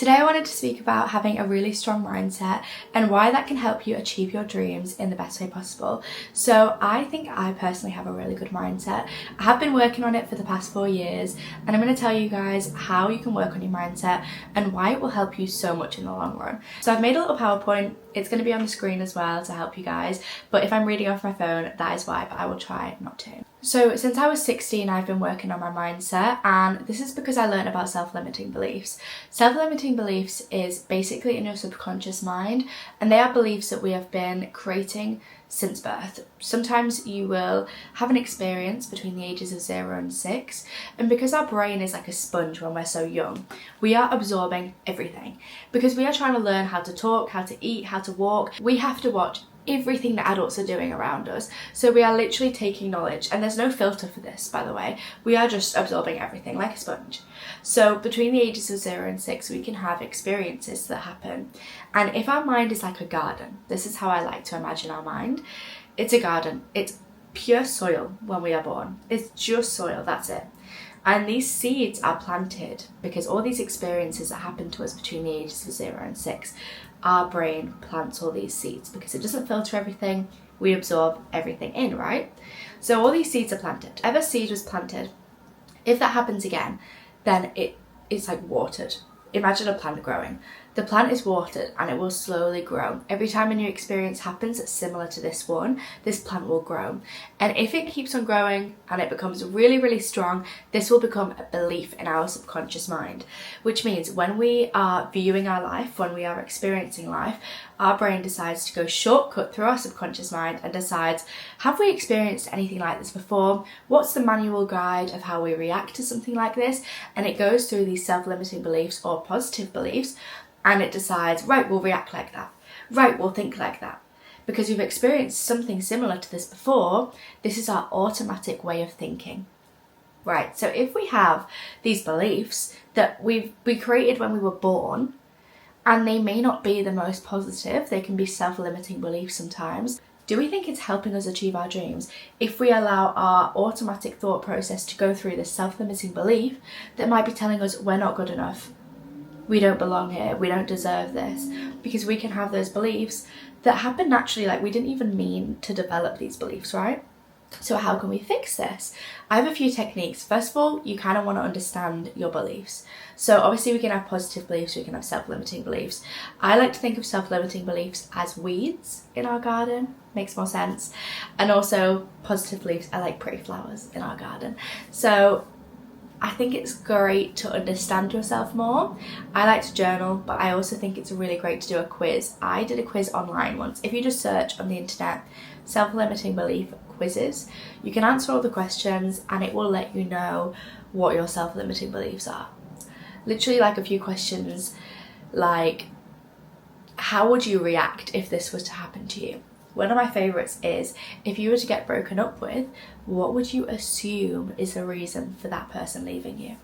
Today I wanted to speak about having a really strong mindset and why that can help you achieve your dreams in the best way possible. So I think I personally have a really good mindset. I have been working on it for the past 4 years, and I'm going to tell you guys how you can work on your mindset and why it will help you so much in the long run. So I've made a little PowerPoint. It's going to be on the screen as well to help you guys, but if I'm reading off my phone, that is why, but I will try not to. So since I was 16, I've been working on my mindset, and this is because I learned about self-limiting beliefs. Self-limiting beliefs is basically in your subconscious mind, and they are beliefs that we have been creating since birth. Sometimes you will have an experience between the ages of 0 and 6, and because our brain is like a sponge when we're so young, we are absorbing everything. Because we are trying to learn how to talk, how to eat, how to walk, we have to watch everything that adults are doing around us. So we are literally taking knowledge, and there's no filter for this, by the way. We are just absorbing everything like a sponge. So between the ages of 0 and 6, we can have experiences that happen. And if our mind is like a garden, this is how I like to imagine our mind. It's a garden. It's pure soil when we are born. It's just soil, that's it. And these seeds are planted because all these experiences that happen to us between the ages of 0 and 6, our brain plants all these seeds because it doesn't filter everything, we absorb everything in, right? So all these seeds are planted. Ever seed was planted, if that happens again, then it's like watered. Imagine a plant growing. The plant is watered and it will slowly grow. Every time a new experience happens that's similar to this one, this plant will grow. And if it keeps on growing and it becomes really, really strong, this will become a belief in our subconscious mind. Which means when we are viewing our life, when we are experiencing life, our brain decides to go shortcut through our subconscious mind and decides, have we experienced anything like this before? What's the manual guide of how we react to something like this? And it goes through these self-limiting beliefs or positive beliefs, and it decides, right, we'll react like that. Right, we'll think like that. Because we've experienced something similar to this before, this is our automatic way of thinking. Right, so if we have these beliefs that we created when we were born, and they may not be the most positive, they can be self-limiting beliefs sometimes, do we think it's helping us achieve our dreams if we allow our automatic thought process to go through this self-limiting belief that might be telling us we're not good enough? We don't belong here, we don't deserve this, because we can have those beliefs that happen naturally, like we didn't even mean to develop these beliefs, right? So how can we fix this? I have a few techniques. First of all, you kind of want to understand your beliefs. So obviously we can have positive beliefs, we can have self-limiting beliefs. I like to think of self-limiting beliefs as weeds in our garden, makes more sense. And also positive beliefs are like pretty flowers in our garden. So I think it's great to understand yourself more. I like to journal, but I also think it's really great to do a quiz. I did a quiz online once. If you just search on the internet, self-limiting belief quizzes, you can answer all the questions and it will let you know what your self-limiting beliefs are. Literally like a few questions like, how would you react if this was to happen to you? One of my favourites is, if you were to get broken up with, what would you assume is the reason for that person leaving you?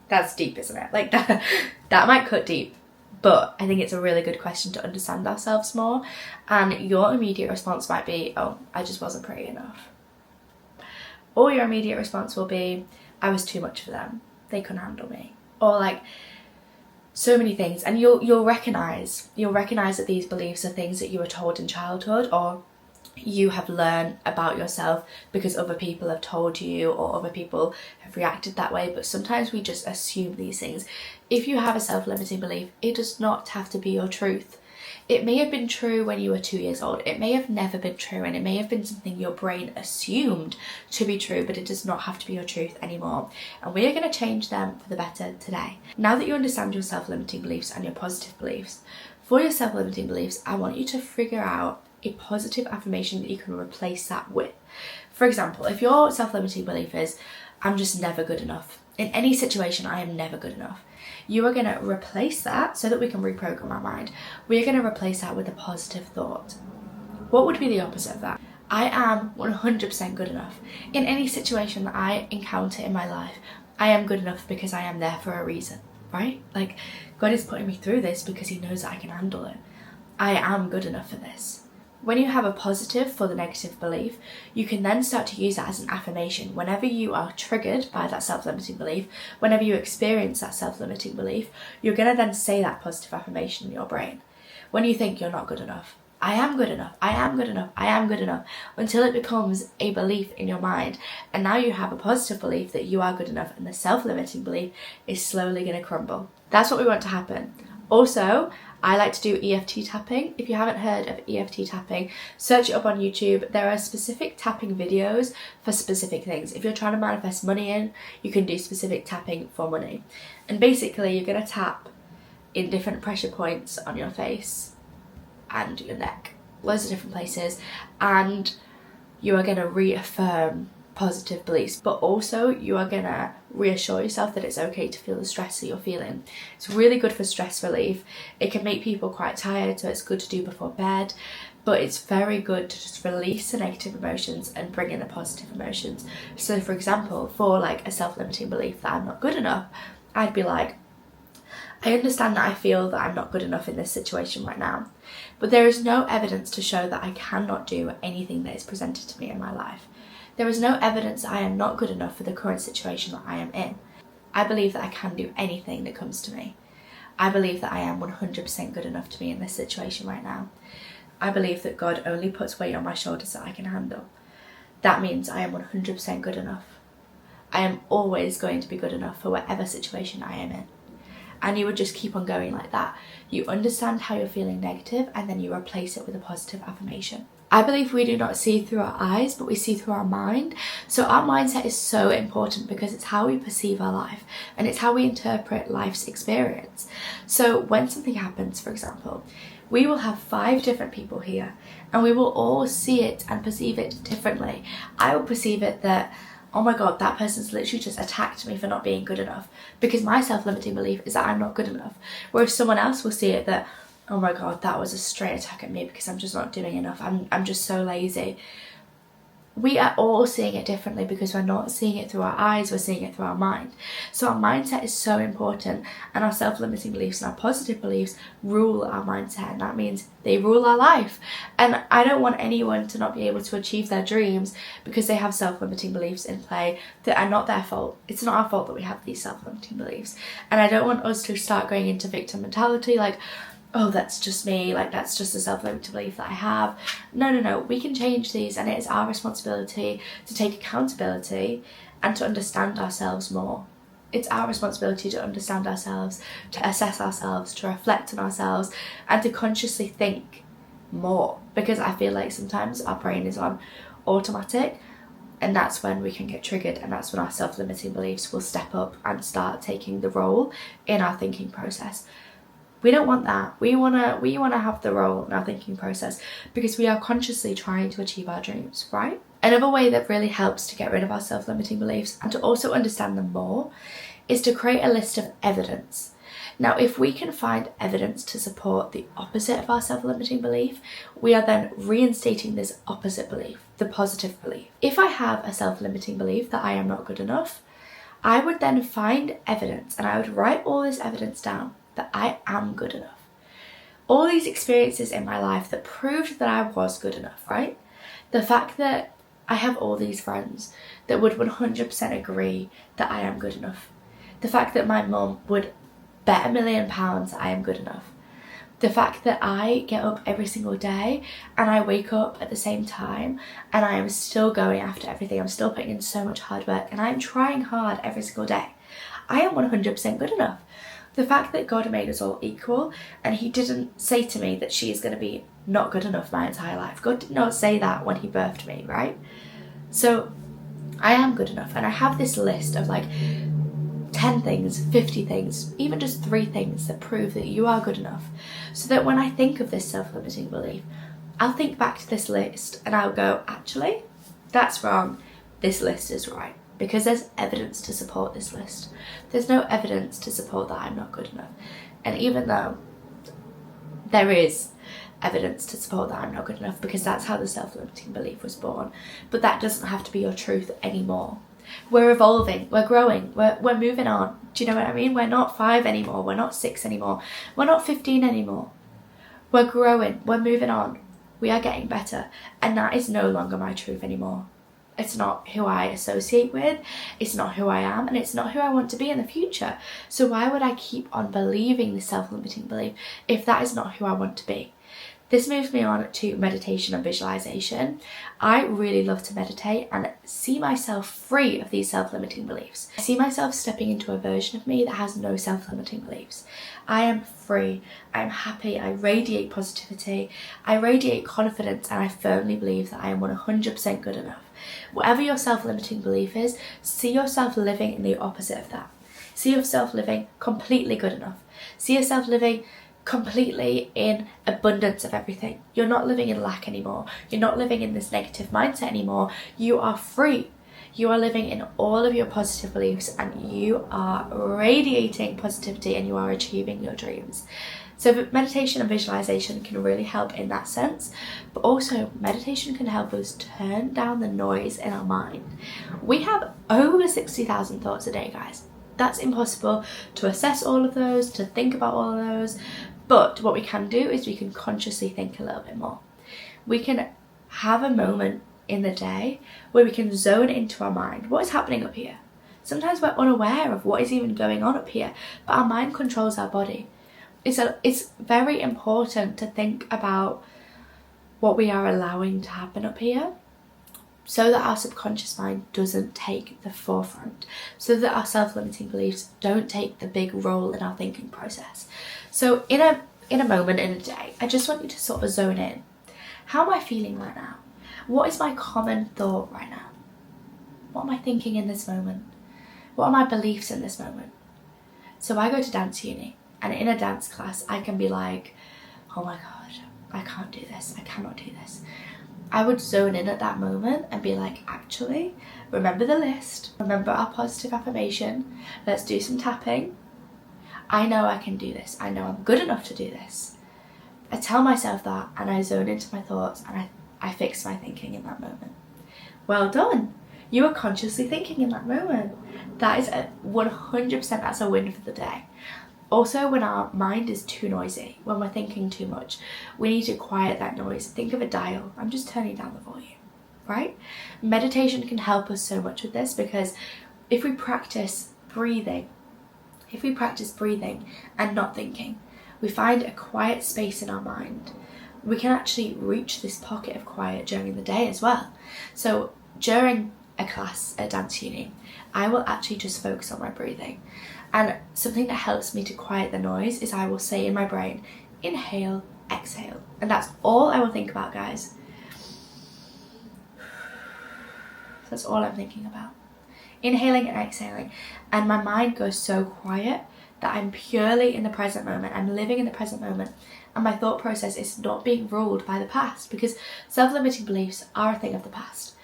That's deep, isn't it? Like that might cut deep, but I think it's a really good question to understand ourselves more. And your immediate response might be, oh, I just wasn't pretty enough. Or your immediate response will be, I was too much for them. They couldn't handle me. Or like, so many things, and you'll recognize that these beliefs are things that you were told in childhood, or you have learned about yourself because other people have told you or other people have reacted that way. But sometimes we just assume these things. If you have a self-limiting belief, it does not have to be your truth. It may have been true when you were 2 years old. It may have never been true, and it may have been something your brain assumed to be true, but it does not have to be your truth anymore. And we are going to change them for the better today. Now that you understand your self-limiting beliefs and your positive beliefs, for your self-limiting beliefs, I want you to figure out a positive affirmation that you can replace that with. For example, if your self-limiting belief is, I'm just never good enough. In any situation, I am never good enough. You are going to replace that so that we can reprogram our mind. We are going to replace that with a positive thought. What would be the opposite of that? I am 100% good enough. In any situation that I encounter in my life, I am good enough because I am there for a reason, right? Like, God is putting me through this because he knows that I can handle it. I am good enough for this. When you have a positive for the negative belief, you can then start to use that as an affirmation. Whenever you are triggered by that self-limiting belief, whenever you experience that self-limiting belief, you're going to then say that positive affirmation in your brain. When you think you're not good enough, I am good enough, I am good enough, I am good enough, until it becomes a belief in your mind. And now you have a positive belief that you are good enough, and the self-limiting belief is slowly going to crumble. That's what we want to happen. Also, I like to do EFT tapping. If you haven't heard of EFT tapping, search it up on YouTube. There are specific tapping videos for specific things. If you're trying to manifest money in, you can do specific tapping for money. And basically, you're going to tap in different pressure points on your face and your neck, loads of different places, and you are going to reaffirm positive beliefs, but also you are going to reassure yourself that it's okay to feel the stress that you're feeling. It's really good for stress relief. It can make people quite tired, so it's good to do before bed, but it's very good to just release the negative emotions and bring in the positive emotions. So for example, for like a self-limiting belief that I'm not good enough, I'd be like, I understand that I feel that I'm not good enough in this situation right now, but there is no evidence to show that I cannot do anything that is presented to me in my life. There is no evidence that I am not good enough for the current situation that I am in. I believe that I can do anything that comes to me. I believe that I am 100% good enough to be in this situation right now. I believe that God only puts weight on my shoulders that I can handle. That means I am 100% good enough. I am always going to be good enough for whatever situation I am in. And you would just keep on going like that. You understand how you're feeling negative, and then you replace it with a positive affirmation. I believe we do not see through our eyes, but we see through our mind. So our mindset is so important because it's how we perceive our life, and it's how we interpret life's experience. So when something happens, for example, we will have 5 different people here, and we will all see it and perceive it differently. I will perceive it that, oh my God, that person's literally just attacked me for not being good enough, because my self-limiting belief is that I'm not good enough. Whereas someone else will see it that, oh my God, that was a straight attack at me because I'm just not doing enough. I'm just so lazy. We are all seeing it differently because we're not seeing it through our eyes, we're seeing it through our mind. So our mindset is so important, and our self-limiting beliefs and our positive beliefs rule our mindset, and that means they rule our life. And I don't want anyone to not be able to achieve their dreams because they have self-limiting beliefs in play that are not their fault. It's not our fault that we have these self-limiting beliefs. And I don't want us to start going into victim mentality, like, oh, that's just me, like that's just a self-limiting belief that I have. No, we can change these, and it is our responsibility to take accountability and to understand ourselves more. It's our responsibility to understand ourselves, to assess ourselves, to reflect on ourselves, and to consciously think more, because I feel like sometimes our brain is on automatic, and that's when we can get triggered, and that's when our self-limiting beliefs will step up and start taking the role in our thinking process. We don't want that. We wanna have the role in our thinking process because we are consciously trying to achieve our dreams, right? Another way that really helps to get rid of our self-limiting beliefs and to also understand them more is to create a list of evidence. Now, if we can find evidence to support the opposite of our self-limiting belief, we are then reinstating this opposite belief, the positive belief. If I have a self-limiting belief that I am not good enough, I would then find evidence, and I would write all this evidence down that I am good enough. All these experiences in my life that proved that I was good enough, right? The fact that I have all these friends that would 100% agree that I am good enough. The fact that my mum would bet £1 million that I am good enough. The fact that I get up every single day and I wake up at the same time and I am still going after everything. I'm still putting in so much hard work and I'm trying hard every single day. I am 100% good enough. The fact that God made us all equal, and he didn't say to me that she is going to be not good enough my entire life. God did not say that when he birthed me, right? So I am good enough, and I have this list of like 10 things, 50 things, even just 3 things that prove that you are good enough, so that when I think of this self-limiting belief, I'll think back to this list and I'll go, actually, that's wrong, this list is right. Because there's evidence to support this list. There's no evidence to support that I'm not good enough. And even though there is evidence to support that I'm not good enough, because that's how the self-limiting belief was born, but that doesn't have to be your truth anymore. We're evolving, we're growing, we're moving on. Do you know what I mean? We're not 5 anymore, we're not 6 anymore, we're not 15 anymore. We're growing, we're moving on. we are getting better, and that is no longer my truth anymore. It's not who I associate with, it's not who I am, and it's not who I want to be in the future. So why would I keep on believing the self-limiting belief if that is not who I want to be? This moves me on to meditation and visualization. I really love to meditate and see myself free of these self-limiting beliefs. I see myself stepping into a version of me that has no self-limiting beliefs. I am free, I am happy, I radiate positivity, I radiate confidence, and I firmly believe that I am 100% good enough. Whatever your self-limiting belief is, see yourself living in the opposite of that. See yourself living completely good enough. See yourself living completely in abundance of everything. You're not living in lack anymore. You're not living in this negative mindset anymore. You are free. You are living in all of your positive beliefs, and you are radiating positivity, and you are achieving your dreams. So meditation and visualization can really help in that sense, but also meditation can help us turn down the noise in our mind. We have over 60,000 thoughts a day, guys. That's impossible to assess all of those, to think about all of those. But what we can do is we can consciously think a little bit more. We can have a moment in the day where we can zone into our mind. What is happening up here? Sometimes we're unaware of what is even going on up here, but our mind controls our body. It's very important to think about what we are allowing to happen up here, so that our subconscious mind doesn't take the forefront, so that our self-limiting beliefs don't take the big role in our thinking process. So in a moment in a day, I just want you to sort of zone in. How am I feeling right now? What is my common thought right now? What am I thinking in this moment? What are my beliefs in this moment? So I go to dance uni, and in a dance class, I can be like, oh my God, I can't do this. I cannot do this. I would zone in at that moment and be like, actually, remember the list, remember our positive affirmation, let's do some tapping. I know I can do this. I know I'm good enough to do this. I tell myself that, and I zone into my thoughts, and I fix my thinking in that moment. Well done. You are consciously thinking in that moment. That is 100%, that's a win for the day. Also, when our mind is too noisy, when we're thinking too much, we need to quiet that noise. Think of a dial. I'm just turning down the volume, right? Meditation can help us so much with this, because if we practice breathing and not thinking, we find a quiet space in our mind, we can actually reach this pocket of quiet during the day as well. So during a class at dance uni, I will actually just focus on my breathing. And something that helps me to quiet the noise is I will say in my brain, inhale, exhale. And that's all I will think about, guys. That's all I'm thinking about. Inhaling and exhaling. And my mind goes so quiet that I'm purely in the present moment. I'm living in the present moment. And my thought process is not being ruled by the past, because self-limiting beliefs are a thing of the past.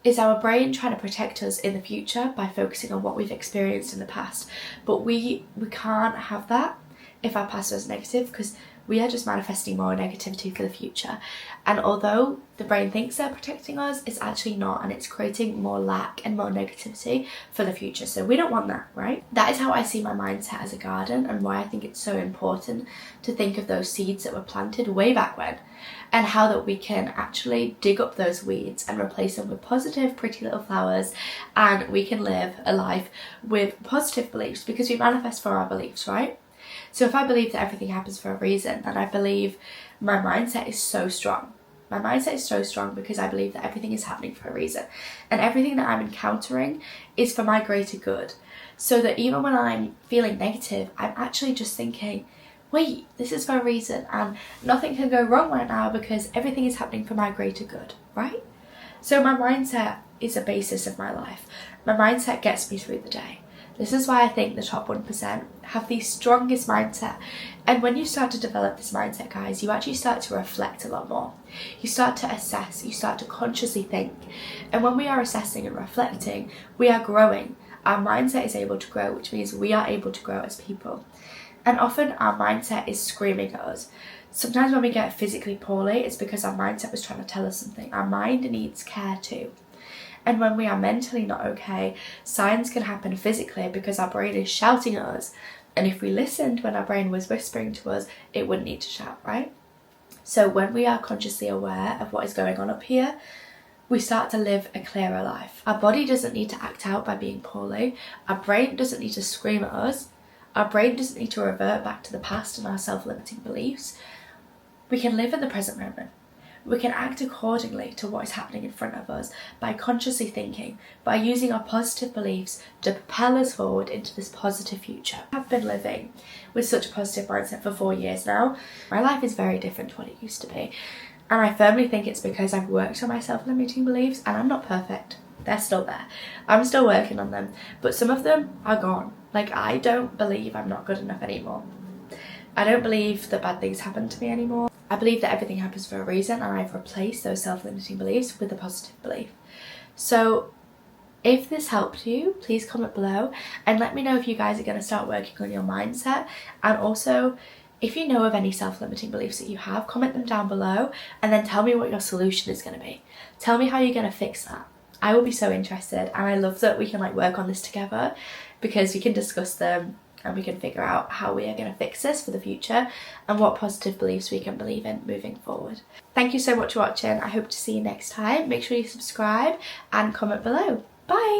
It's our brain trying to protect us in the future by focusing on what we've experienced in the past. But we can't have that if our past was negative, because we are just manifesting more negativity for the future. And although the brain thinks they're protecting us, it's actually not, and it's creating more lack and more negativity for the future. So we don't want that, right? That is how I see my mindset as a garden, and why I think it's so important to think of those seeds that were planted way back when, and how that we can actually dig up those weeds and replace them with positive, pretty little flowers, and we can live a life with positive beliefs, because we manifest for our beliefs, right? So if I believe that everything happens for a reason, then I believe my mindset is so strong. My mindset is so strong because I believe that everything is happening for a reason, and everything that I'm encountering is for my greater good. So that even when I'm feeling negative, I'm actually just thinking, wait, this is for a reason, and nothing can go wrong right now because everything is happening for my greater good, right? So my mindset is a basis of my life. My mindset gets me through the day. This is why I think the top 1% have the strongest mindset. And when you start to develop this mindset, guys, you actually start to reflect a lot more. You start to assess, you start to consciously think. And when we are assessing and reflecting, we are growing. Our mindset is able to grow, which means we are able to grow as people. And often our mindset is screaming at us. Sometimes when we get physically poorly, it's because our mindset was trying to tell us something. Our mind needs care too. And when we are mentally not okay, signs can happen physically because our brain is shouting at us. And if we listened when our brain was whispering to us, it wouldn't need to shout, right? So when we are consciously aware of what is going on up here, we start to live a clearer life. Our body doesn't need to act out by being poorly. Our brain doesn't need to scream at us. Our brain doesn't need to revert back to the past and our self-limiting beliefs. We can live in the present moment. We can act accordingly to what is happening in front of us by consciously thinking, by using our positive beliefs to propel us forward into this positive future. I've been living with such a positive mindset for 4 years now. My life is very different to what it used to be. And I firmly think it's because I've worked on my self-limiting beliefs, and I'm not perfect. They're still there. I'm still working on them, but some of them are gone. Like, I don't believe I'm not good enough anymore. I don't believe that bad things happen to me anymore. I believe that everything happens for a reason, and I've replaced those self-limiting beliefs with a positive belief. So if this helped you, please comment below and let me know if you guys are going to start working on your mindset. And also, if you know of any self-limiting beliefs that you have, comment them down below and then tell me what your solution is going to be. Tell me how you're going to fix that. I will be so interested, and I love that we can like work on this together, because we can discuss them and we can figure out how we are going to fix this for the future and what positive beliefs we can believe in moving forward. Thank you so much for watching. I hope to see you next time. Make sure you subscribe and comment below. Bye!